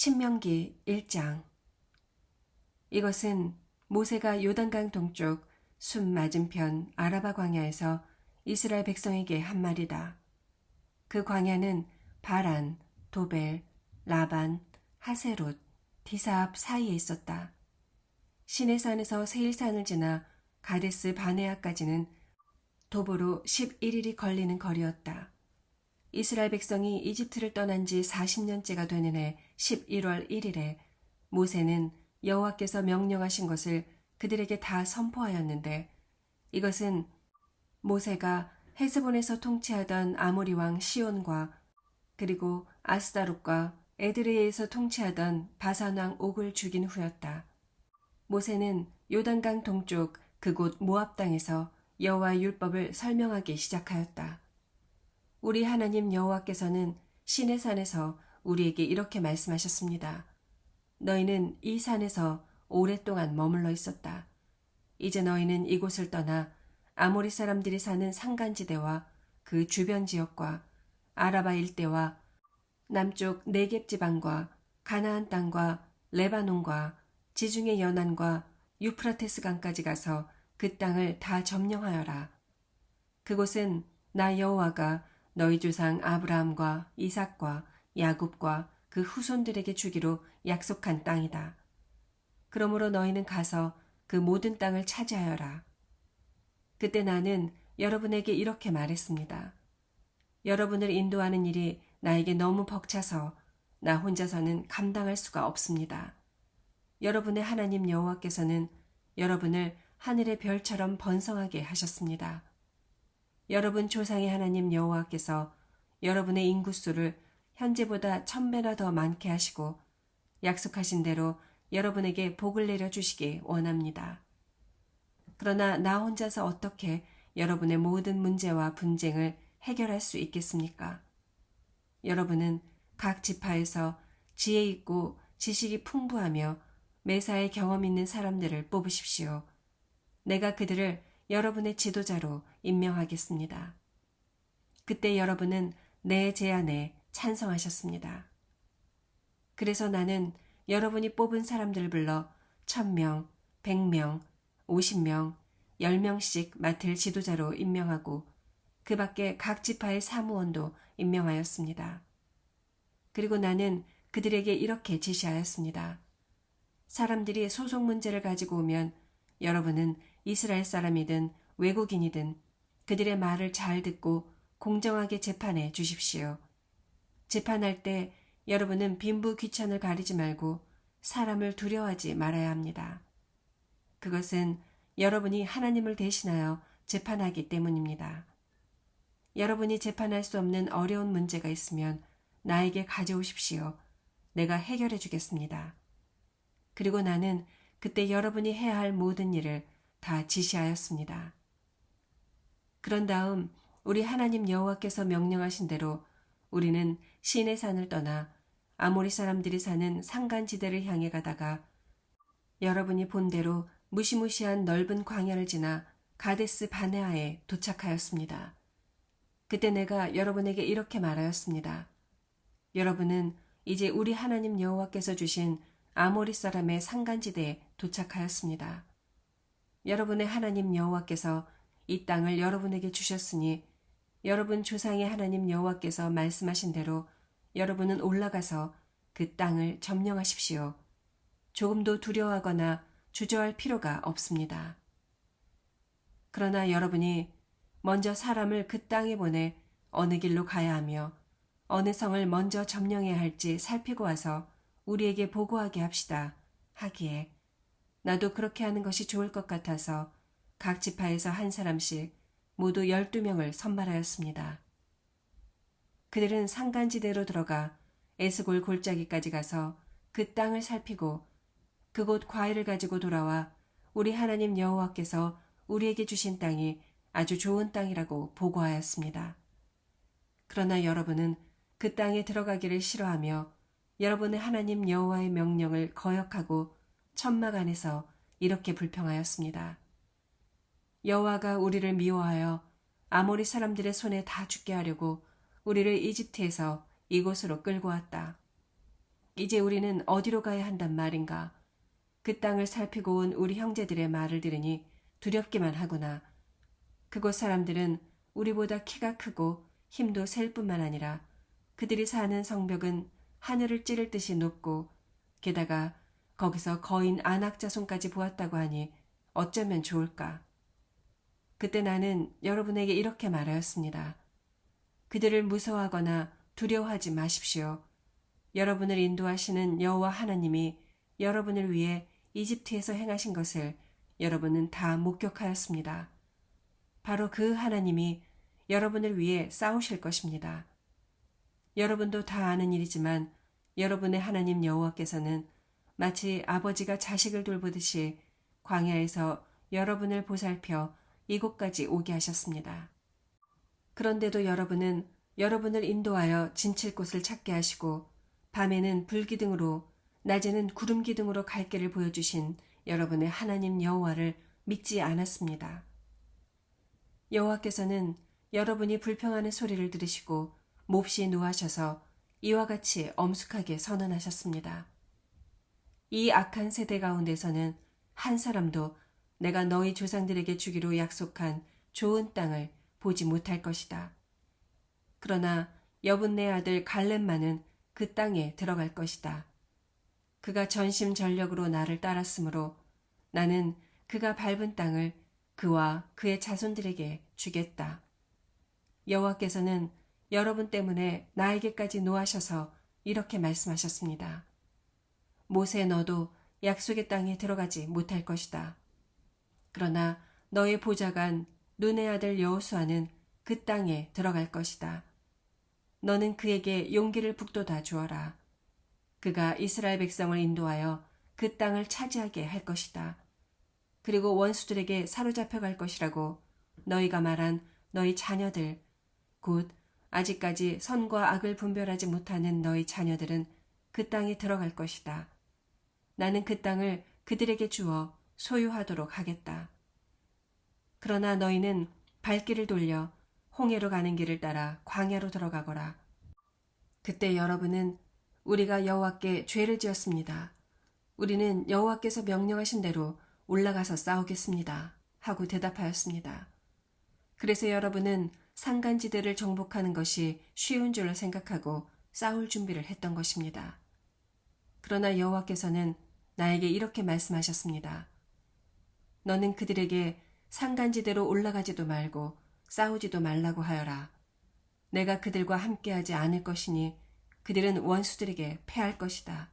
신명기 1장. 이것은 모세가 요단강 동쪽 순 맞은편 아라바 광야에서 이스라엘 백성에게 한 말이다. 그 광야는 바란, 도벨, 라반, 하세롯, 디사압 사이에 있었다. 시내산에서 세일산을 지나 가데스 바네아까지는 도보로 11일이 걸리는 거리였다. 이스라엘 백성이 이집트를 떠난 지 40년째가 되는 해 11월 1일에 모세는 여호와께서 명령하신 것을 그들에게 다 선포하였는데, 이것은 모세가 헤스본에서 통치하던 아모리 왕 시온과 그리고 아스다롯과 에드레이에서 통치하던 바산 왕 옥을 죽인 후였다. 모세는 요단강 동쪽 그곳 모압 땅에서 여호와의 율법을 설명하기 시작하였다. 우리 하나님 여호와께서는 시내산에서 우리에게 이렇게 말씀하셨습니다. 너희는 이 산에서 오랫동안 머물러 있었다. 이제 너희는 이곳을 떠나 아모리 사람들이 사는 산간지대와 그 주변 지역과 아라바 일대와 남쪽 네겝 지방과 가나안 땅과 레바논과 지중해 연안과 유프라테스 강까지 가서 그 땅을 다 점령하여라. 그곳은 나 여호와가 너희 조상 아브라함과 이삭과 야곱과 그 후손들에게 주기로 약속한 땅이다. 그러므로 너희는 가서 그 모든 땅을 차지하여라. 그때 나는 여러분에게 이렇게 말했습니다. 여러분을 인도하는 일이 나에게 너무 벅차서 나 혼자서는 감당할 수가 없습니다. 여러분의 하나님 여호와께서는 여러분을 하늘의 별처럼 번성하게 하셨습니다. 여러분 조상의 하나님 여호와께서 여러분의 인구수를 현재보다 1000배나 더 많게 하시고 약속하신 대로 여러분에게 복을 내려주시기 원합니다. 그러나 나 혼자서 어떻게 여러분의 모든 문제와 분쟁을 해결할 수 있겠습니까? 여러분은 각 지파에서 지혜 있고 지식이 풍부하며 매사에 경험 있는 사람들을 뽑으십시오. 내가 그들을 여러분의 지도자로 임명하겠습니다. 그때 여러분은 내 제안에 찬성하셨습니다. 그래서 나는 여러분이 뽑은 사람들을 불러 1000명, 100명, 50명, 10명씩 맡을 지도자로 임명하고 그 밖에 각 지파의 사무원도 임명하였습니다. 그리고 나는 그들에게 이렇게 지시하였습니다. 사람들이 소속 문제를 가지고 오면 여러분은 이스라엘 사람이든 외국인이든 그들의 말을 잘 듣고 공정하게 재판해 주십시오. 재판할 때 여러분은 빈부 귀천을 가리지 말고 사람을 두려워하지 말아야 합니다. 그것은 여러분이 하나님을 대신하여 재판하기 때문입니다. 여러분이 재판할 수 없는 어려운 문제가 있으면 나에게 가져오십시오. 내가 해결해 주겠습니다. 그리고 나는 그때 여러분이 해야 할 모든 일을 다 지시하였습니다. 그런 다음 우리 하나님 여호와께서 명령하신 대로 우리는 시내산을 떠나 아모리 사람들이 사는 산간지대를 향해 가다가 여러분이 본 대로 무시무시한 넓은 광야를 지나 가데스 바네아에 도착하였습니다. 그때 내가 여러분에게 이렇게 말하였습니다. 여러분은 이제 우리 하나님 여호와께서 주신 아모리 사람의 산간지대에 도착하였습니다. 여러분의 하나님 여호와께서 이 땅을 여러분에게 주셨으니 여러분 조상의 하나님 여호와께서 말씀하신 대로 여러분은 올라가서 그 땅을 점령하십시오. 조금도 두려워하거나 주저할 필요가 없습니다. 그러나 여러분이 먼저 사람을 그 땅에 보내 어느 길로 가야 하며 어느 성을 먼저 점령해야 할지 살피고 와서 우리에게 보고하게 합시다 하기에 나도 그렇게 하는 것이 좋을 것 같아서 각 지파에서 한 사람씩 모두 12명을 선발하였습니다. 그들은 산간지대로 들어가 에스골 골짜기까지 가서 그 땅을 살피고 그곳 과일을 가지고 돌아와 우리 하나님 여호와께서 우리에게 주신 땅이 아주 좋은 땅이라고 보고하였습니다. 그러나 여러분은 그 땅에 들어가기를 싫어하며 여러분의 하나님 여호와의 명령을 거역하고 천막 안에서 이렇게 불평하였습니다. 여호와가 우리를 미워하여 아모리 사람들의 손에 다 죽게 하려고 우리를 이집트에서 이곳으로 끌고 왔다. 이제 우리는 어디로 가야 한단 말인가? 그 땅을 살피고 온 우리 형제들의 말을 들으니 두렵기만 하구나. 그곳 사람들은 우리보다 키가 크고 힘도 셀 뿐만 아니라 그들이 사는 성벽은 하늘을 찌를 듯이 높고 게다가 거기서 거인 아낙 자손까지 보았다고 하니 어쩌면 좋을까? 그때 나는 여러분에게 이렇게 말하였습니다. 그들을 무서워하거나 두려워하지 마십시오. 여러분을 인도하시는 여호와 하나님이 여러분을 위해 이집트에서 행하신 것을 여러분은 다 목격하였습니다. 바로 그 하나님이 여러분을 위해 싸우실 것입니다. 여러분도 다 아는 일이지만 여러분의 하나님 여호와께서는 마치 아버지가 자식을 돌보듯이 광야에서 여러분을 보살펴 이곳까지 오게 하셨습니다. 그런데도 여러분은 여러분을 인도하여 진칠 곳을 찾게 하시고 밤에는 불기둥으로 낮에는 구름기둥으로 갈 길을 보여주신 여러분의 하나님 여호와를 믿지 않았습니다. 여호와께서는 여러분이 불평하는 소리를 들으시고 몹시 노하셔서 이와 같이 엄숙하게 선언하셨습니다. 이 악한 세대 가운데서는 한 사람도 내가 너희 조상들에게 주기로 약속한 좋은 땅을 보지 못할 것이다. 그러나 여분네 아들 갈렙만은 그 땅에 들어갈 것이다. 그가 전심전력으로 나를 따랐으므로 나는 그가 밟은 땅을 그와 그의 자손들에게 주겠다. 여호와께서는 여러분 때문에 나에게까지 노하셔서 이렇게 말씀하셨습니다. 모세 너도 약속의 땅에 들어가지 못할 것이다. 그러나 너의 보좌관 눈의 아들 여호수아는 그 땅에 들어갈 것이다. 너는 그에게 용기를 북돋아 주어라. 그가 이스라엘 백성을 인도하여 그 땅을 차지하게 할 것이다. 그리고 원수들에게 사로잡혀 갈 것이라고 너희가 말한 너희 자녀들, 곧 아직까지 선과 악을 분별하지 못하는 너희 자녀들은 그 땅에 들어갈 것이다. 나는 그 땅을 그들에게 주어 소유하도록 하겠다. 그러나 너희는 발길을 돌려 홍해로 가는 길을 따라 광야로 들어가거라. 그때 여러분은 우리가 여호와께 죄를 지었습니다. 우리는 여호와께서 명령하신 대로 올라가서 싸우겠습니다. 하고 대답하였습니다. 그래서 여러분은 산간지대를 정복하는 것이 쉬운 줄로 생각하고 싸울 준비를 했던 것입니다. 그러나 여호와께서는 나에게 이렇게 말씀하셨습니다. 너는 그들에게 산간지대로 올라가지도 말고 싸우지도 말라고 하여라. 내가 그들과 함께하지 않을 것이니 그들은 원수들에게 패할 것이다.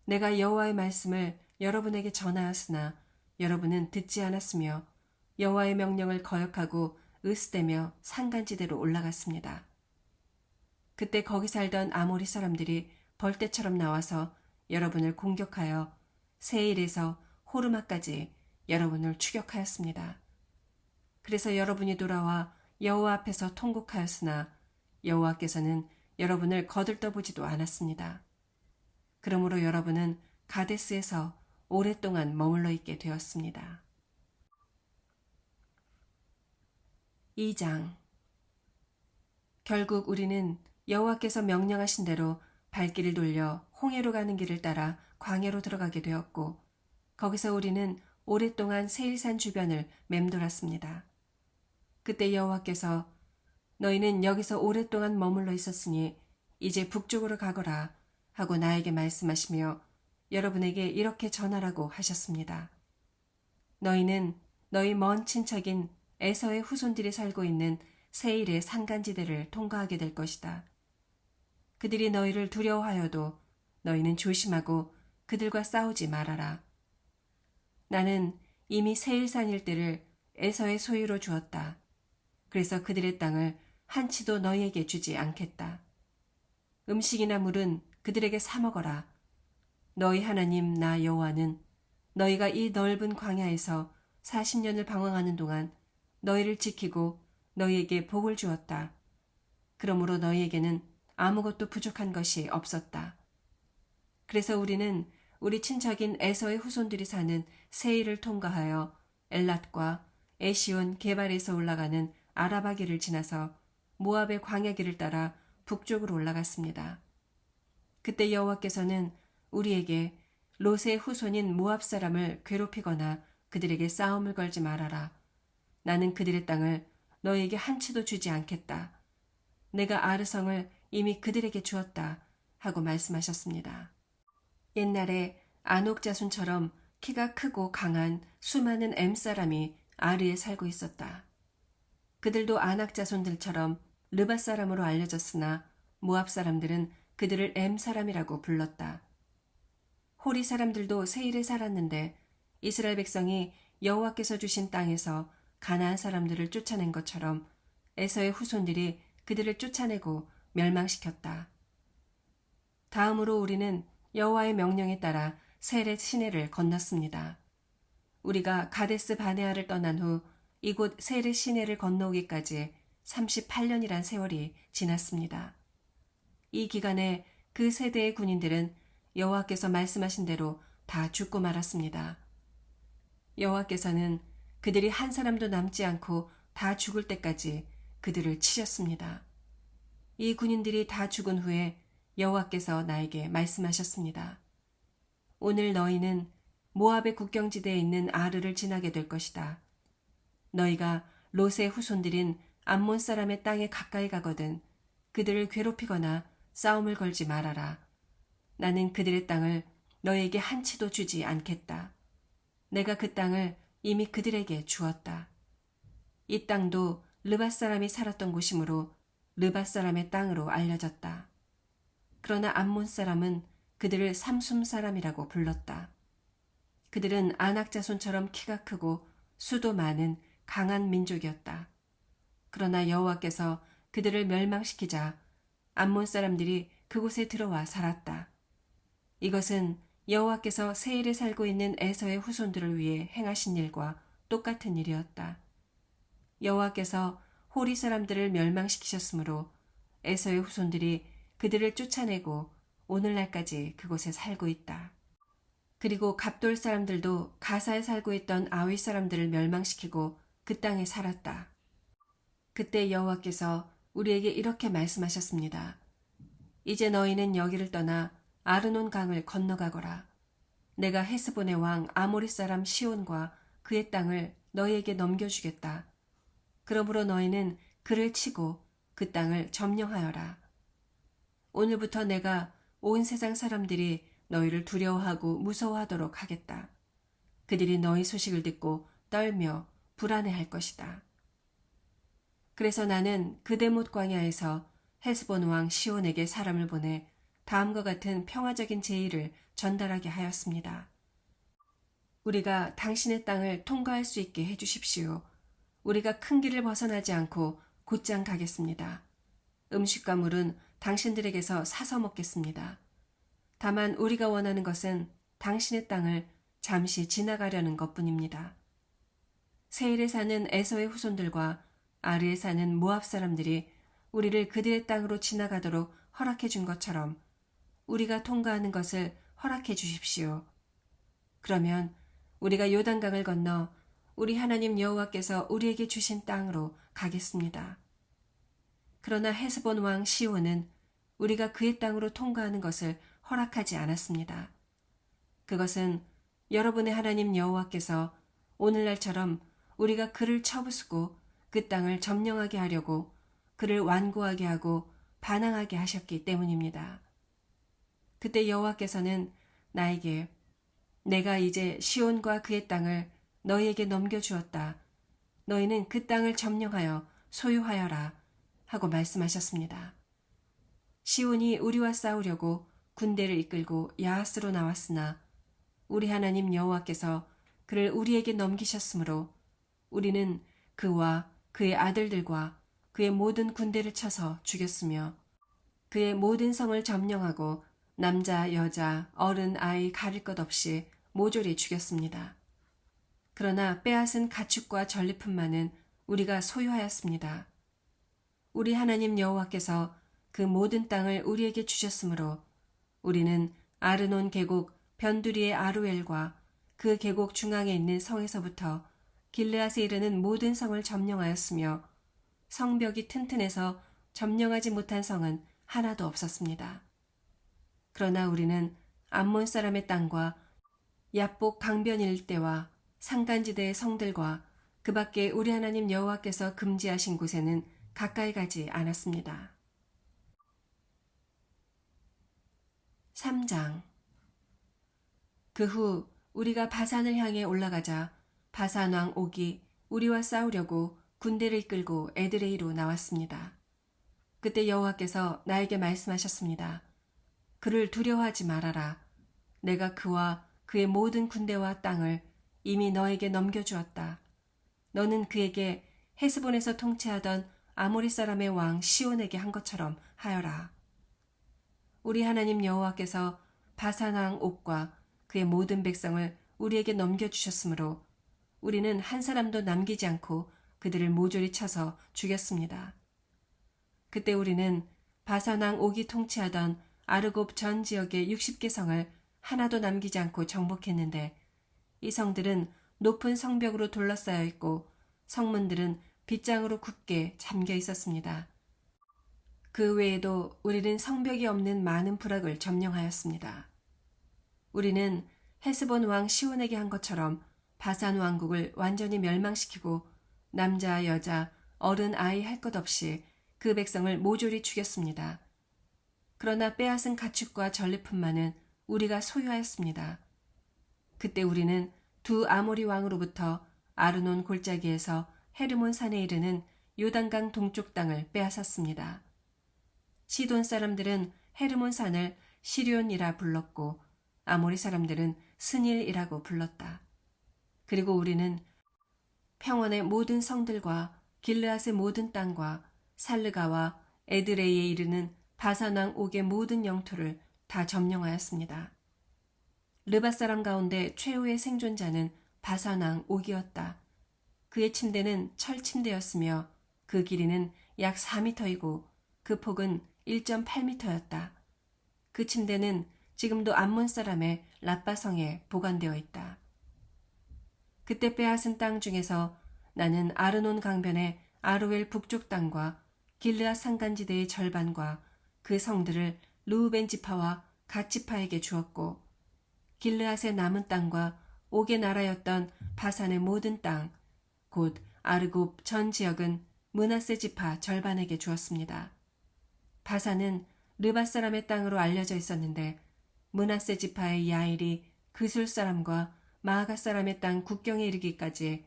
내가 여호와의 말씀을 여러분에게 전하였으나 여러분은 듣지 않았으며 여호와의 명령을 거역하고 으스대며 산간지대로 올라갔습니다. 그때 거기 살던 아모리 사람들이 벌떼처럼 나와서 여러분을 공격하여 세일에서 호르마까지 여러분을 추격하였습니다. 그래서 여러분이 돌아와 여호와 앞에서 통곡하였으나 여호와께서는 여러분을 거들떠보지도 않았습니다. 그러므로 여러분은 가데스에서 오랫동안 머물러 있게 되었습니다. 2장. 결국 우리는 여호와께서 명령하신 대로 발길을 돌려 홍해로 가는 길을 따라 광야로 들어가게 되었고 거기서 우리는 오랫동안 세일산 주변을 맴돌았습니다. 그때 여호와께서 너희는 여기서 오랫동안 머물러 있었으니 이제 북쪽으로 가거라 하고 나에게 말씀하시며 여러분에게 이렇게 전하라고 하셨습니다. 너희는 너희 먼 친척인 에서의 후손들이 살고 있는 세일의 산간지대를 통과하게 될 것이다. 그들이 너희를 두려워하여도 너희는 조심하고 그들과 싸우지 말아라. 나는 이미 세일산 일대를 에서의 소유로 주었다. 그래서 그들의 땅을 한치도 너희에게 주지 않겠다. 음식이나 물은 그들에게 사 먹어라. 너희 하나님 나 여호와는 너희가 이 넓은 광야에서 40년을 방황하는 동안 너희를 지키고 너희에게 복을 주었다. 그러므로 너희에게는 아무것도 부족한 것이 없었다. 그래서 우리는 우리 친척인 에서의 후손들이 사는 세일을 통과하여 엘랏과 에시온 게발에서 올라가는 아라바 길을 지나서 모압의 광야 길을 따라 북쪽으로 올라갔습니다. 그때 여호와께서는 우리에게 롯의 후손인 모압 사람을 괴롭히거나 그들에게 싸움을 걸지 말아라. 나는 그들의 땅을 너에게 한 채도 주지 않겠다. 내가 아르성을 이미 그들에게 주었다. 하고 말씀하셨습니다. 옛날에 아녹 자손처럼 키가 크고 강한 수많은 엠사람이 아르에 살고 있었다. 그들도 아낙 자손들처럼 르밧 사람으로 알려졌으나 모압 사람들은 그들을 엠사람이라고 불렀다. 호리 사람들도 세일에 살았는데 이스라엘 백성이 여호와께서 주신 땅에서 가나안 사람들을 쫓아낸 것처럼 에서의 후손들이 그들을 쫓아내고 멸망시켰다. 다음으로 우리는 여호와의 명령에 따라 세렛 시내를 건넜습니다. 우리가 가데스 바네아를 떠난 후 이곳 세렛 시내를 건너오기까지 38년이란 세월이 지났습니다. 이 기간에 그 세대의 군인들은 여호와께서 말씀하신 대로 다 죽고 말았습니다. 여호와께서는 그들이 한 사람도 남지 않고 다 죽을 때까지 그들을 치셨습니다. 이 군인들이 다 죽은 후에 여호와께서 나에게 말씀하셨습니다. 오늘 너희는 모압의 국경지대에 있는 아르를 지나게 될 것이다. 너희가 롯의 후손들인 암몬 사람의 땅에 가까이 가거든 그들을 괴롭히거나 싸움을 걸지 말아라. 나는 그들의 땅을 너희에게 한 채도 주지 않겠다. 내가 그 땅을 이미 그들에게 주었다. 이 땅도 르밧 사람이 살았던 곳이므로 르밧 사람의 땅으로 알려졌다. 그러나 암몬 사람은 그들을 삼숨 사람이라고 불렀다. 그들은 아낙 자손처럼 키가 크고 수도 많은 강한 민족이었다. 그러나 여호와께서 그들을 멸망시키자 암몬 사람들이 그곳에 들어와 살았다. 이것은 여호와께서 세일에 살고 있는 에서의 후손들을 위해 행하신 일과 똑같은 일이었다. 여호와께서 호리 사람들을 멸망시키셨으므로 에서의 후손들이 그들을 쫓아내고 오늘날까지 그곳에 살고 있다. 그리고 갑돌 사람들도 가사에 살고 있던 아위 사람들을 멸망시키고 그 땅에 살았다. 그때 여호와께서 우리에게 이렇게 말씀하셨습니다. 이제 너희는 여기를 떠나 아르논 강을 건너가거라. 내가 헤스본의 왕 아모리 사람 시온과 그의 땅을 너희에게 넘겨주겠다. 그러므로 너희는 그를 치고 그 땅을 점령하여라. 오늘부터 내가 온 세상 사람들이 너희를 두려워하고 무서워하도록 하겠다. 그들이 너희 소식을 듣고 떨며 불안해할 것이다. 그래서 나는 그대못 광야에서 헤스본 왕 시온에게 사람을 보내 다음과 같은 평화적인 제의를 전달하게 하였습니다. 우리가 당신의 땅을 통과할 수 있게 해주십시오. 우리가 큰 길을 벗어나지 않고 곧장 가겠습니다. 음식과 물은 당신들에게서 사서 먹겠습니다. 다만 우리가 원하는 것은 당신의 땅을 잠시 지나가려는 것뿐입니다. 세일에 사는 에서의 후손들과 아르에 사는 모압 사람들이 우리를 그들의 땅으로 지나가도록 허락해 준 것처럼 우리가 통과하는 것을 허락해 주십시오. 그러면 우리가 요단강을 건너 우리 하나님 여호와께서 우리에게 주신 땅으로 가겠습니다. 그러나 헤스본 왕 시온은 우리가 그의 땅으로 통과하는 것을 허락하지 않았습니다. 그것은 여러분의 하나님 여호와께서 오늘날처럼 우리가 그를 쳐부수고 그 땅을 점령하게 하려고 그를 완고하게 하고 반항하게 하셨기 때문입니다. 그때 여호와께서는 나에게 내가 이제 시온과 그의 땅을 너희에게 넘겨주었다. 너희는 그 땅을 점령하여 소유하여라 하고 말씀하셨습니다. 시온이 우리와 싸우려고 군대를 이끌고 야하스로 나왔으나 우리 하나님 여호와께서 그를 우리에게 넘기셨으므로 우리는 그와 그의 아들들과 그의 모든 군대를 쳐서 죽였으며 그의 모든 성을 점령하고 남자, 여자, 어른, 아이 가릴 것 없이 모조리 죽였습니다. 그러나 빼앗은 가축과 전리품만은 우리가 소유하였습니다. 우리 하나님 여호와께서 그 모든 땅을 우리에게 주셨으므로 우리는 아르논 계곡 변두리의 아루엘과 그 계곡 중앙에 있는 성에서부터 길르앗에 이르는 모든 성을 점령하였으며 성벽이 튼튼해서 점령하지 못한 성은 하나도 없었습니다. 그러나 우리는 암몬 사람의 땅과 야복 강변 일대와 산간지대의 성들과 그 밖에 우리 하나님 여호와께서 금지하신 곳에는 가까이 가지 않았습니다. 3장. 그 후 우리가 바산을 향해 올라가자 바산 왕 옥이 우리와 싸우려고 군대를 이끌고 에드레이로 나왔습니다. 그때 여호와께서 나에게 말씀하셨습니다. 그를 두려워하지 말아라. 내가 그와 그의 모든 군대와 땅을 이미 너에게 넘겨주었다. 너는 그에게 헤스본에서 통치하던 아모리 사람의 왕 시온에게 한 것처럼 하여라. 우리 하나님 여호와께서 바산 왕 옥과 그의 모든 백성을 우리에게 넘겨주셨으므로 우리는 한 사람도 남기지 않고 그들을 모조리 쳐서 죽였습니다. 그때 우리는 바산 왕 옥이 통치하던 아르곱 전 지역의 60개 성을 하나도 남기지 않고 정복했는데 이 성들은 높은 성벽으로 둘러싸여 있고 성문들은 빗장으로 굳게 잠겨 있었습니다. 그 외에도 우리는 성벽이 없는 많은 부락을 점령하였습니다. 우리는 헤스본 왕 시온에게 한 것처럼 바산 왕국을 완전히 멸망시키고 남자, 여자, 어른, 아이 할 것 없이 그 백성을 모조리 죽였습니다. 그러나 빼앗은 가축과 전리품만은 우리가 소유하였습니다. 그때 우리는 두 아모리 왕으로부터 아르논 골짜기에서 헤르몬 산에 이르는 요단강 동쪽 땅을 빼앗았습니다. 시돈 사람들은 헤르몬 산을 시륜이라 불렀고 아모리 사람들은 스닐이라고 불렀다. 그리고 우리는 평원의 모든 성들과 길르앗의 모든 땅과 살르가와 에드레이에 이르는 바산 왕 옥의 모든 영토를 다 점령하였습니다. 르바 사람 가운데 최후의 생존자는 바산 왕 옥이었다. 그의 침대는 철 침대였으며 그 길이는 약 4미터이고 그 폭은 1.8미터였다. 그 침대는 지금도 암몬 사람의 라빠성에 보관되어 있다. 그때 빼앗은 땅 중에서 나는 아르논 강변의 아로엘 북쪽 땅과 길르앗 산간지대의 절반과 그 성들을 르우벤 지파와 갓 지파에게 주었고 길르앗의 남은 땅과 옥의 나라였던 바산의 모든 땅, 곧 아르곱 전 지역은 므낫세 지파 절반에게 주었습니다. 바산은 르밧 사람의 땅으로 알려져 있었는데 므낫세 지파의 야일이 그술 사람과 마아가 사람의 땅 국경에 이르기까지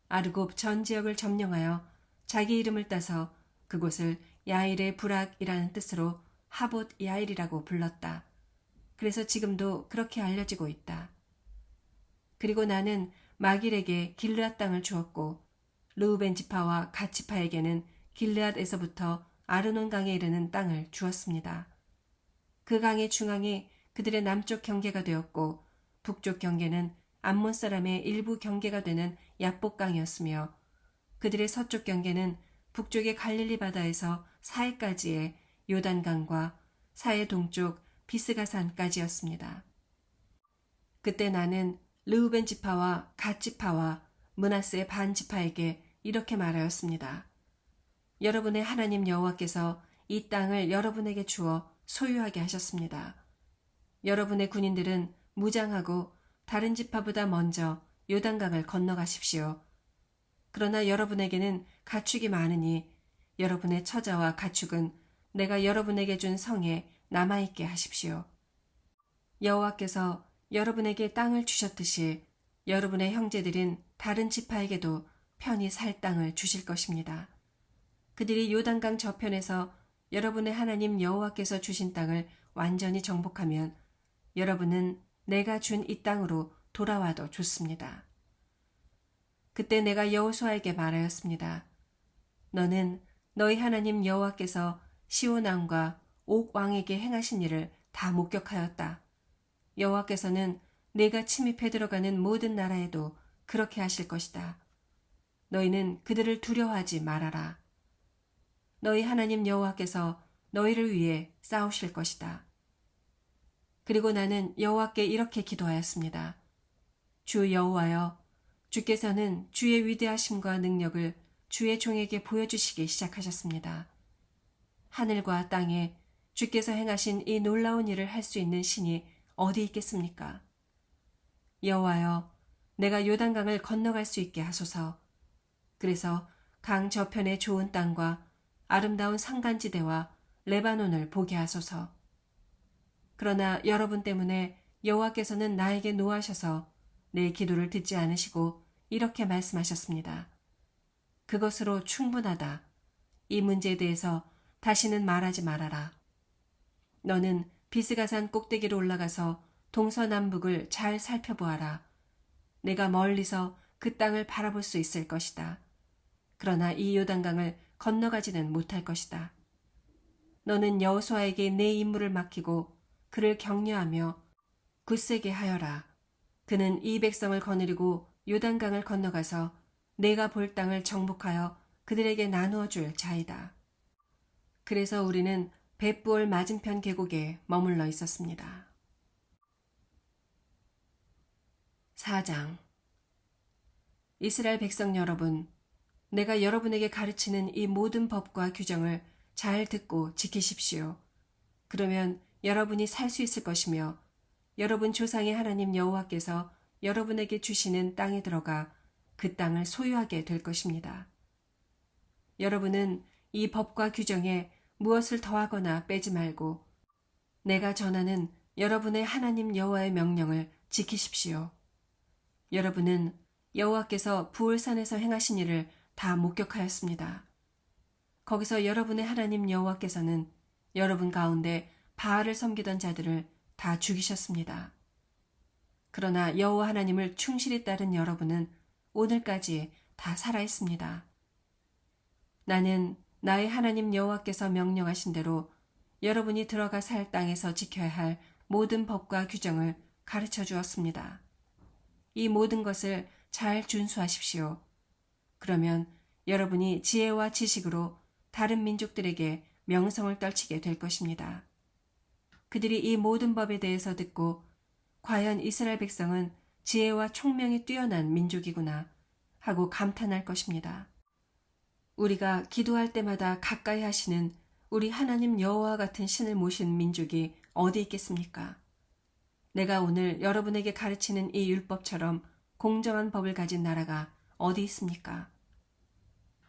아르곱 전 지역을 점령하여 자기 이름을 따서 그곳을 야일의 부락이라는 뜻으로 하봇 야일이라고 불렀다. 그래서 지금도 그렇게 알려지고 있다. 그리고 나는 마길에게 길르앗 땅을 주었고 르우벤 지파와 갓 지파에게는 길르앗에서부터 아르논 강에 이르는 땅을 주었습니다. 그 강의 중앙이 그들의 남쪽 경계가 되었고 북쪽 경계는 암몬 사람의 일부 경계가 되는 야복강이었으며 그들의 서쪽 경계는 북쪽의 갈릴리 바다에서 사해까지의 요단강과 사해 동쪽 비스가산까지였습니다. 그때 나는 르우벤 지파와 갓 지파와 므낫세 반 지파에게 이렇게 말하였습니다. 여러분의 하나님 여호와께서 이 땅을 여러분에게 주어 소유하게 하셨습니다. 여러분의 군인들은 무장하고 다른 지파보다 먼저 요단강을 건너가십시오. 그러나 여러분에게는 가축이 많으니 여러분의 처자와 가축은 내가 여러분에게 준 성에 남아있게 하십시오. 여호와께서 여러분에게 땅을 주셨듯이 여러분의 형제들인 다른 지파에게도 편히 살 땅을 주실 것입니다. 그들이 요단강 저편에서 여러분의 하나님 여호와께서 주신 땅을 완전히 정복하면 여러분은 내가 준 이 땅으로 돌아와도 좋습니다. 그때 내가 여호수아에게 말하였습니다. 너는 너희 하나님 여호와께서 시온 왕과 옥 왕에게 행하신 일을 다 목격하였다. 여호와께서는 내가 침입해 들어가는 모든 나라에도 그렇게 하실 것이다. 너희는 그들을 두려워하지 말아라. 너희 하나님 여호와께서 너희를 위해 싸우실 것이다. 그리고 나는 여호와께 이렇게 기도하였습니다. 주 여호와여, 주께서는 주의 위대하심과 능력을 주의 종에게 보여주시기 시작하셨습니다. 하늘과 땅에 주께서 행하신 이 놀라운 일을 할 수 있는 신이 어디 있겠습니까? 여호와여, 내가 요단강을 건너갈 수 있게 하소서. 그래서 강 저편의 좋은 땅과 아름다운 산간지대와 레바논을 보게 하소서. 그러나 여러분 때문에 여호와께서는 나에게 노하셔서 내 기도를 듣지 않으시고 이렇게 말씀하셨습니다. 그것으로 충분하다. 이 문제에 대해서 다시는 말하지 말아라. 너는 비스가산 꼭대기로 올라가서 동서남북을 잘 살펴보아라. 내가 멀리서 그 땅을 바라볼 수 있을 것이다. 그러나 이 요단강을 건너가지는 못할 것이다. 너는 여호수아에게 내 임무를 맡기고 그를 격려하며 굳세게 하여라. 그는 이 백성을 거느리고 요단강을 건너가서 내가 볼 땅을 정복하여 그들에게 나누어 줄 자이다. 그래서 우리는 벳부올 맞은편 계곡에 머물러 있었습니다. 4장. 이스라엘 백성 여러분, 내가 여러분에게 가르치는 이 모든 법과 규정을 잘 듣고 지키십시오. 그러면 여러분이 살 수 있을 것이며 여러분 조상의 하나님 여호와께서 여러분에게 주시는 땅에 들어가 그 땅을 소유하게 될 것입니다. 여러분은 이 법과 규정에 무엇을 더하거나 빼지 말고 내가 전하는 여러분의 하나님 여호와의 명령을 지키십시오. 여러분은 여호와께서 부올산에서 행하신 일을 다 목격하였습니다. 거기서 여러분의 하나님 여호와께서는 여러분 가운데 바알을 섬기던 자들을 다 죽이셨습니다. 그러나 여호와 하나님을 충실히 따른 여러분은 오늘까지 다 살아있습니다. 나는 나의 하나님 여호와께서 명령하신 대로 여러분이 들어가 살 땅에서 지켜야 할 모든 법과 규정을 가르쳐 주었습니다. 이 모든 것을 잘 준수하십시오. 그러면 여러분이 지혜와 지식으로 다른 민족들에게 명성을 떨치게 될 것입니다. 그들이 이 모든 법에 대해서 듣고 과연 이스라엘 백성은 지혜와 총명이 뛰어난 민족이구나 하고 감탄할 것입니다. 우리가 기도할 때마다 가까이 하시는 우리 하나님 여호와 같은 신을 모신 민족이 어디 있겠습니까? 내가 오늘 여러분에게 가르치는 이 율법처럼 공정한 법을 가진 나라가 어디 있습니까?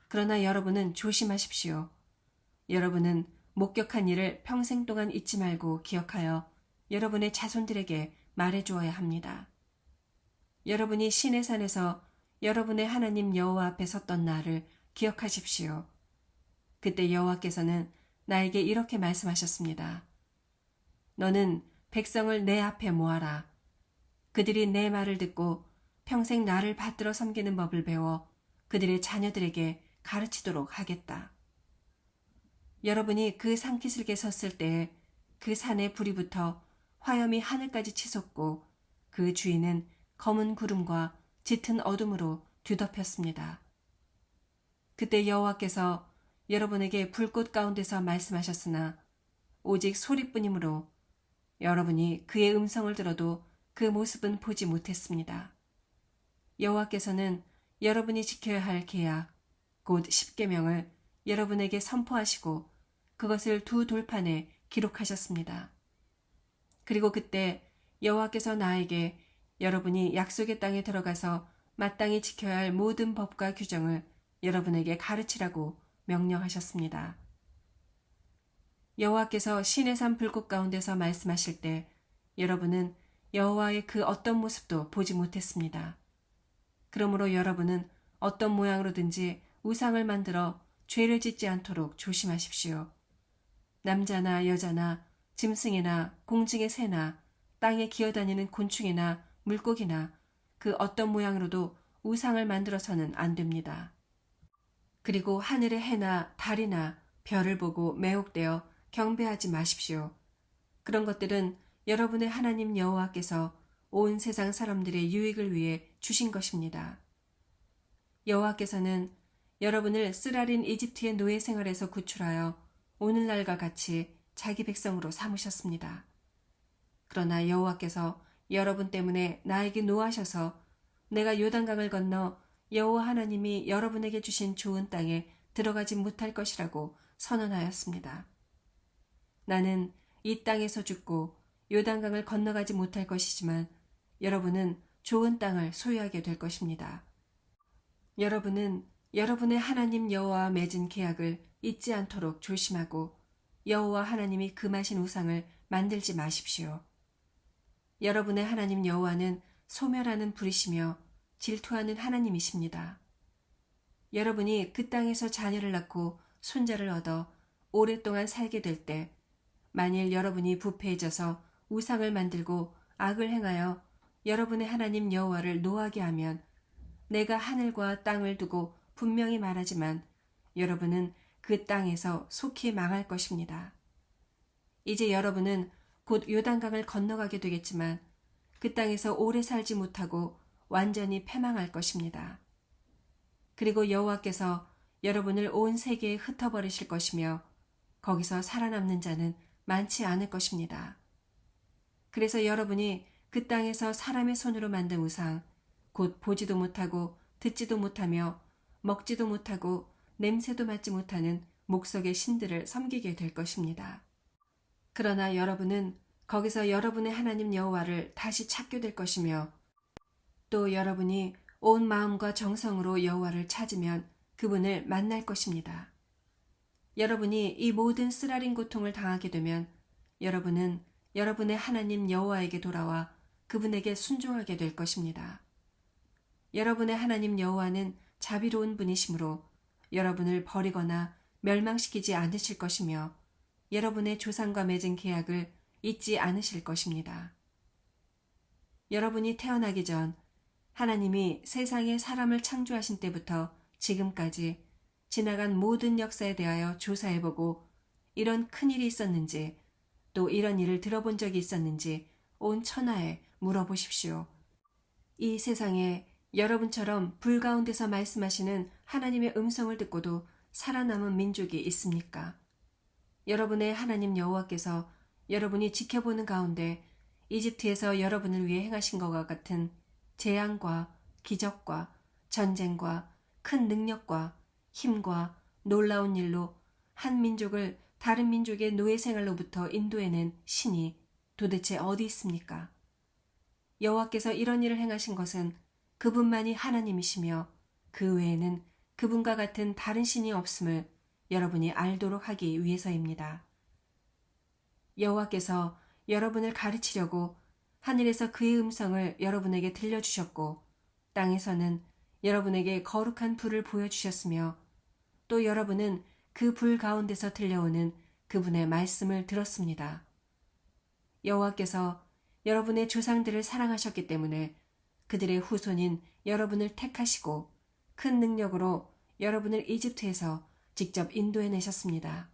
그러나 여러분은 조심하십시오. 여러분은 목격한 일을 평생 동안 잊지 말고 기억하여 여러분의 자손들에게 말해주어야 합니다. 여러분이 시내 산에서 여러분의 하나님 여호와 앞에 섰던 날을 기억하십시오. 그때 여호와께서는 나에게 이렇게 말씀하셨습니다. 너는 백성을 내 앞에 모아라. 그들이 내 말을 듣고 평생 나를 받들어 섬기는 법을 배워 그들의 자녀들에게 가르치도록 하겠다. 여러분이 그 산기슭에 섰을 때에 그 산에 불이 붙어 화염이 하늘까지 치솟고 그 주위는 검은 구름과 짙은 어둠으로 뒤덮였습니다. 그때 여호와께서 여러분에게 불꽃 가운데서 말씀하셨으나 오직 소리뿐이므로 여러분이 그의 음성을 들어도 그 모습은 보지 못했습니다. 여호와께서는 여러분이 지켜야 할 계약, 곧 십계명을 여러분에게 선포하시고 그것을 두 돌판에 기록하셨습니다. 그리고 그때 여호와께서 나에게 여러분이 약속의 땅에 들어가서 마땅히 지켜야 할 모든 법과 규정을 여러분에게 가르치라고 명령하셨습니다. 여호와께서 시내산 불꽃 가운데서 말씀하실 때 여러분은 여호와의 그 어떤 모습도 보지 못했습니다. 그러므로 여러분은 어떤 모양으로든지 우상을 만들어 죄를 짓지 않도록 조심하십시오. 남자나 여자나 짐승이나 공중의 새나 땅에 기어다니는 곤충이나 물고기나 그 어떤 모양으로도 우상을 만들어서는 안 됩니다. 그리고 하늘의 해나 달이나 별을 보고 매혹되어 경배하지 마십시오. 그런 것들은 여러분의 하나님 여호와께서 온 세상 사람들의 유익을 위해 주신 것입니다. 여호와께서는 여러분을 쓰라린 이집트의 노예 생활에서 구출하여 오늘날과 같이 자기 백성으로 삼으셨습니다. 그러나 여호와께서 여러분 때문에 나에게 노하셔서 내가 요단강을 건너 여호와 하나님이 여러분에게 주신 좋은 땅에 들어가지 못할 것이라고 선언하였습니다. 나는 이 땅에서 죽고 요단강을 건너가지 못할 것이지만 여러분은 좋은 땅을 소유하게 될 것입니다. 여러분은 여러분의 하나님 여호와와 맺은 계약을 잊지 않도록 조심하고 여호와 하나님이 금하신 우상을 만들지 마십시오. 여러분의 하나님 여호와는 소멸하는 불이시며 질투하는 하나님이십니다. 여러분이 그 땅에서 자녀를 낳고 손자를 얻어 오랫동안 살게 될 때 만일 여러분이 부패해져서 우상을 만들고 악을 행하여 여러분의 하나님 여호와를 노하게 하면 내가 하늘과 땅을 두고 분명히 말하지만 여러분은 그 땅에서 속히 망할 것입니다. 이제 여러분은 곧 요단강을 건너가게 되겠지만 그 땅에서 오래 살지 못하고 완전히 패망할 것입니다. 그리고 여호와께서 여러분을 온 세계에 흩어버리실 것이며 거기서 살아남는 자는 많지 않을 것입니다. 그래서 여러분이 그 땅에서 사람의 손으로 만든 우상, 곧 보지도 못하고 듣지도 못하며 먹지도 못하고 냄새도 맡지 못하는 목석의 신들을 섬기게 될 것입니다. 그러나 여러분은 거기서 여러분의 하나님 여호와를 다시 찾게 될 것이며 또 여러분이 온 마음과 정성으로 여호와를 찾으면 그분을 만날 것입니다. 여러분이 이 모든 쓰라린 고통을 당하게 되면 여러분은 여러분의 하나님 여호와에게 돌아와 그분에게 순종하게 될 것입니다. 여러분의 하나님 여호와는 자비로운 분이시므로 여러분을 버리거나 멸망시키지 않으실 것이며 여러분의 조상과 맺은 계약을 잊지 않으실 것입니다. 여러분이 태어나기 전 하나님이 세상에 사람을 창조하신 때부터 지금까지 지나간 모든 역사에 대하여 조사해보고 이런 큰일이 있었는지 또 이런 일을 들어본 적이 있었는지 온 천하에 물어보십시오. 이 세상에 여러분처럼 불 가운데서 말씀하시는 하나님의 음성을 듣고도 살아남은 민족이 있습니까? 여러분의 하나님 여호와께서 여러분이 지켜보는 가운데 이집트에서 여러분을 위해 행하신 것과 같은 재앙과 기적과 전쟁과 큰 능력과 힘과 놀라운 일로 한 민족을 다른 민족의 노예 생활로부터 인도해낸 신이 도대체 어디 있습니까? 여호와께서 이런 일을 행하신 것은 그분만이 하나님이시며 그 외에는 그분과 같은 다른 신이 없음을 여러분이 알도록 하기 위해서입니다. 여호와께서 여러분을 가르치려고 하늘에서 그의 음성을 여러분에게 들려주셨고 땅에서는 여러분에게 거룩한 불을 보여주셨으며 또 여러분은 그 불 가운데서 들려오는 그분의 말씀을 들었습니다. 여호와께서 여러분의 조상들을 사랑하셨기 때문에 그들의 후손인 여러분을 택하시고 큰 능력으로 여러분을 이집트에서 직접 인도해내셨습니다.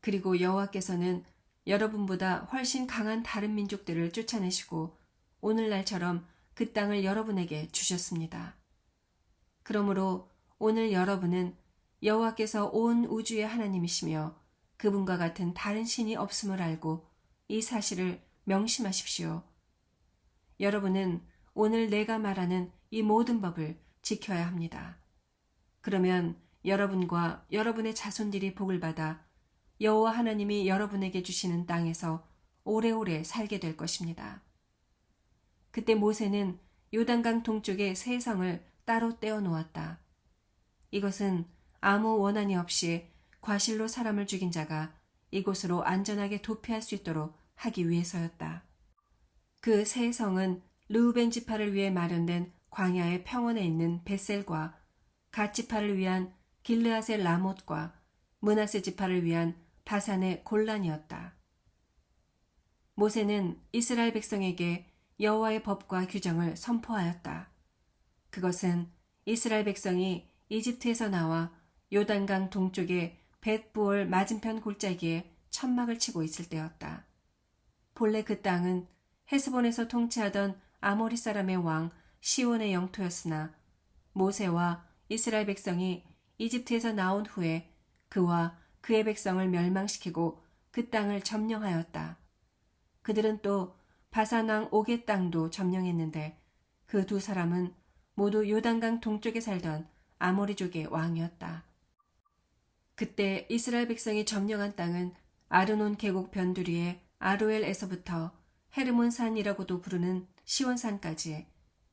그리고 여호와께서는 여러분보다 훨씬 강한 다른 민족들을 쫓아내시고 오늘날처럼 그 땅을 여러분에게 주셨습니다. 그러므로 오늘 여러분은 여호와께서 온 우주의 하나님이시며 그분과 같은 다른 신이 없음을 알고 이 사실을 명심하십시오. 여러분은 오늘 내가 말하는 이 모든 법을 지켜야 합니다. 그러면 여러분과 여러분의 자손들이 복을 받아 여호와 하나님이 여러분에게 주시는 땅에서 오래오래 살게 될 것입니다. 그때 모세는 요단강 동쪽의 세 성을 따로 떼어 놓았다. 이것은 아무 원한이 없이 과실로 사람을 죽인 자가 이곳으로 안전하게 도피할 수 있도록 하기 위해서였다. 그 세 성은 르우벤 지파를 위해 마련된 광야의 평원에 있는 벳셀과 갓 지파를 위한 길르앗의 라못과 므낫세 지파를 위한 바산의 골란이었다. 모세는 이스라엘 백성에게 여호와의 법과 규정을 선포하였다. 그것은 이스라엘 백성이 이집트에서 나와 요단강 동쪽의 벳부올 맞은편 골짜기에 천막을 치고 있을 때였다. 본래 그 땅은 헤스본에서 통치하던 아모리 사람의 왕 시온의 영토였으나 모세와 이스라엘 백성이 이집트에서 나온 후에 그와 그의 백성을 멸망시키고 그 땅을 점령하였다. 그들은 또 바산 왕 옥의 땅도 점령했는데 그 두 사람은 모두 요단강 동쪽에 살던 아모리족의 왕이었다. 그때 이스라엘 백성이 점령한 땅은 아르논 계곡 변두리의 아로엘에서부터 헤르몬산이라고도 부르는 시온산까지,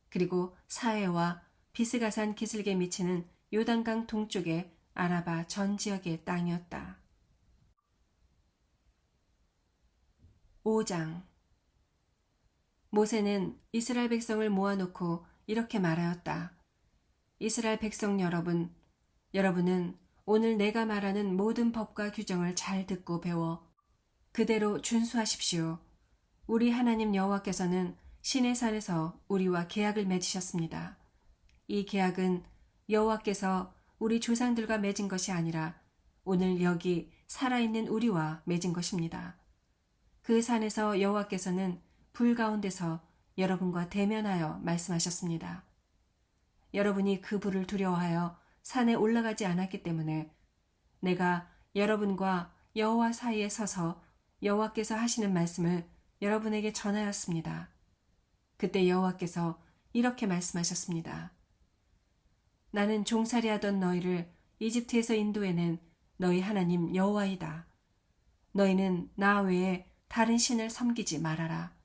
그리고 사해와 비스가산 기슭에 미치는 요단강 동쪽의 아라바 전 지역의 땅이었다. 5장. 모세는 이스라엘 백성을 모아놓고 이렇게 말하였다. 이스라엘 백성 여러분, 여러분은 오늘 내가 말하는 모든 법과 규정을 잘 듣고 배워 그대로 준수하십시오. 우리 하나님 여호와께서는 시내산에서 우리와 계약을 맺으셨습니다. 이 계약은 여호와께서 우리 조상들과 맺은 것이 아니라 오늘 여기 살아있는 우리와 맺은 것입니다. 그 산에서 여호와께서는 불 가운데서 여러분과 대면하여 말씀하셨습니다. 여러분이 그 불을 두려워하여 산에 올라가지 않았기 때문에 내가 여러분과 여호와 사이에 서서 여호와께서 하시는 말씀을 여러분에게 전하였습니다. 그때 여호와께서 이렇게 말씀하셨습니다. 나는 종살이하던 너희를 이집트에서 인도해낸 너희 하나님 여호와이다. 너희는 나 외에 다른 신을 섬기지 말아라.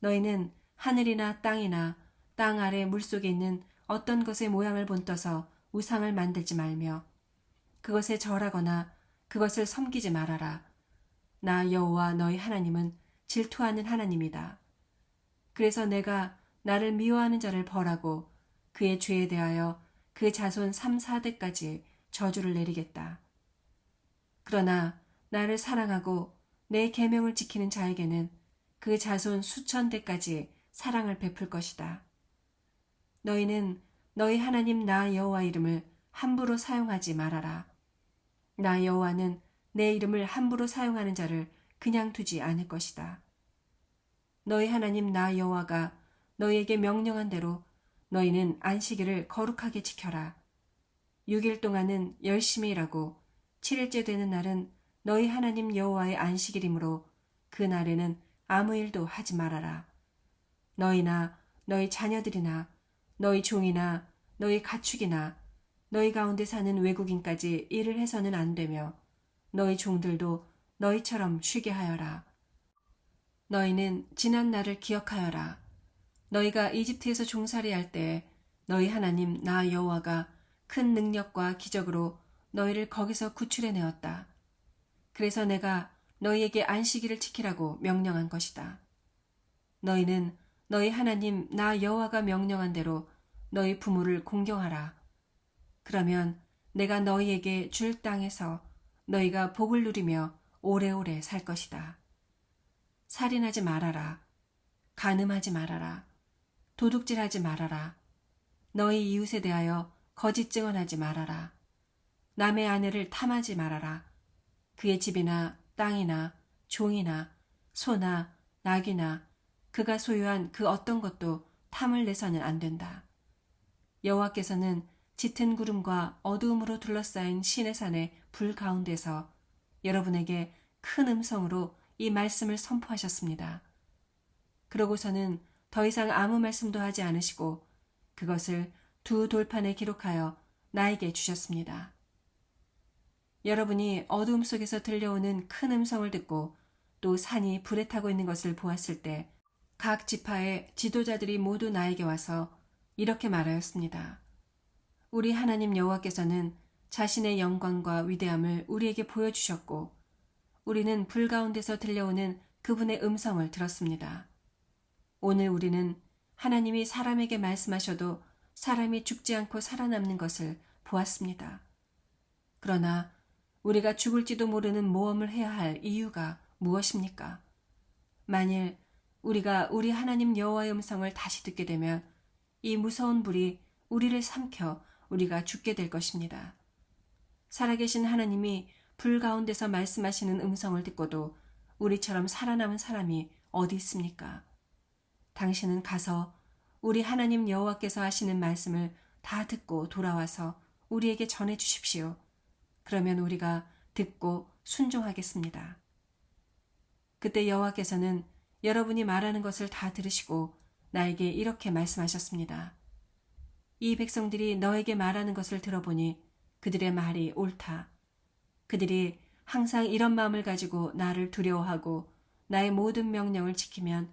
너희는 하늘이나 땅이나 땅 아래 물속에 있는 어떤 것의 모양을 본떠서 우상을 만들지 말며 그것에 절하거나 그것을 섬기지 말아라. 나 여호와 너희 하나님은 질투하는 하나님이다. 그래서 내가 나를 미워하는 자를 벌하고 그의 죄에 대하여 그 자손 3, 4대까지 저주를 내리겠다. 그러나 나를 사랑하고 내 계명을 지키는 자에게는 그 자손 수천 대까지 사랑을 베풀 것이다. 너희는 너희 하나님 나 여호와 이름을 함부로 사용하지 말아라. 나 여호와는 내 이름을 함부로 사용하는 자를 그냥 두지 않을 것이다. 너희 하나님 나 여호와가 너희에게 명령한 대로 너희는 안식일을 거룩하게 지켜라. 6일 동안은 열심히 일하고 7일째 되는 날은 너희 하나님 여호와의 안식일이므로 그 날에는 아무 일도 하지 말아라. 너희나 너희 자녀들이나 너희 종이나 너희 가축이나 너희 가운데 사는 외국인까지 일을 해서는 안 되며 너희 종들도 너희처럼 쉬게 하여라. 너희는 지난 날을 기억하여라. 너희가 이집트에서 종살이할 때 너희 하나님 나 여호와가 큰 능력과 기적으로 너희를 거기서 구출해내었다. 그래서 내가 너희에게 안식일을 지키라고 명령한 것이다. 너희는 너희 하나님 나 여호와가 명령한 대로 너희 부모를 공경하라. 그러면 내가 너희에게 줄 땅에서 너희가 복을 누리며 오래오래 살 것이다. 살인하지 말아라. 간음하지 말아라. 도둑질하지 말아라. 너희 이웃에 대하여 거짓 증언하지 말아라. 남의 아내를 탐하지 말아라. 그의 집이나 땅이나 종이나 소나 낙이나 그가 소유한 그 어떤 것도 탐을 내서는 안 된다. 여호와께서는 짙은 구름과 어두움으로 둘러싸인 시내산의 불 가운데서 여러분에게 큰 음성으로 이 말씀을 선포하셨습니다. 그러고서는 더 이상 아무 말씀도 하지 않으시고 그것을 두 돌판에 기록하여 나에게 주셨습니다. 여러분이 어두움 속에서 들려오는 큰 음성을 듣고 또 산이 불에 타고 있는 것을 보았을 때 각 지파의 지도자들이 모두 나에게 와서 이렇게 말하였습니다. 우리 하나님 여호와께서는 자신의 영광과 위대함을 우리에게 보여주셨고 우리는 불 가운데서 들려오는 그분의 음성을 들었습니다. 오늘 우리는 하나님이 사람에게 말씀하셔도 사람이 죽지 않고 살아남는 것을 보았습니다. 그러나 우리가 죽을지도 모르는 모험을 해야 할 이유가 무엇입니까? 만일 우리가 우리 하나님 여호와의 음성을 다시 듣게 되면 이 무서운 불이 우리를 삼켜 우리가 죽게 될 것입니다. 살아계신 하나님이 불 가운데서 말씀하시는 음성을 듣고도 우리처럼 살아남은 사람이 어디 있습니까? 당신은 가서 우리 하나님 여호와께서 하시는 말씀을 다 듣고 돌아와서 우리에게 전해 주십시오. 그러면 우리가 듣고 순종하겠습니다. 그때 여호와께서는 여러분이 말하는 것을 다 들으시고 나에게 이렇게 말씀하셨습니다. 이 백성들이 너에게 말하는 것을 들어보니 그들의 말이 옳다. 그들이 항상 이런 마음을 가지고 나를 두려워하고 나의 모든 명령을 지키면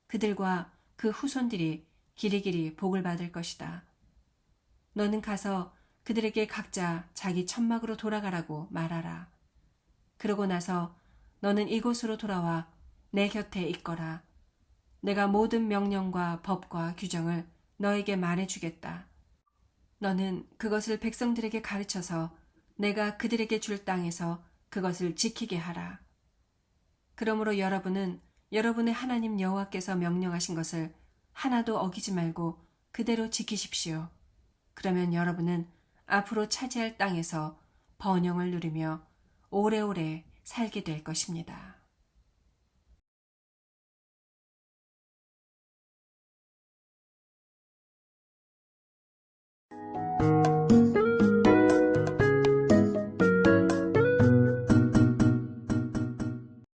그들과 그 후손들이 길이길이 복을 받을 것이다. 너는 가서 그들에게 각자 자기 천막으로 돌아가라고 말하라. 그러고 나서 너는 이곳으로 돌아와 내 곁에 있거라. 내가 모든 명령과 법과 규정을 너에게 말해주겠다. 너는 그것을 백성들에게 가르쳐서 내가 그들에게 줄 땅에서 그것을 지키게 하라. 그러므로 여러분은 여러분의 하나님 여호와께서 명령하신 것을 하나도 어기지 말고 그대로 지키십시오. 그러면 여러분은 앞으로 차지할 땅에서 번영을 누리며 오래오래 살게 될 것입니다.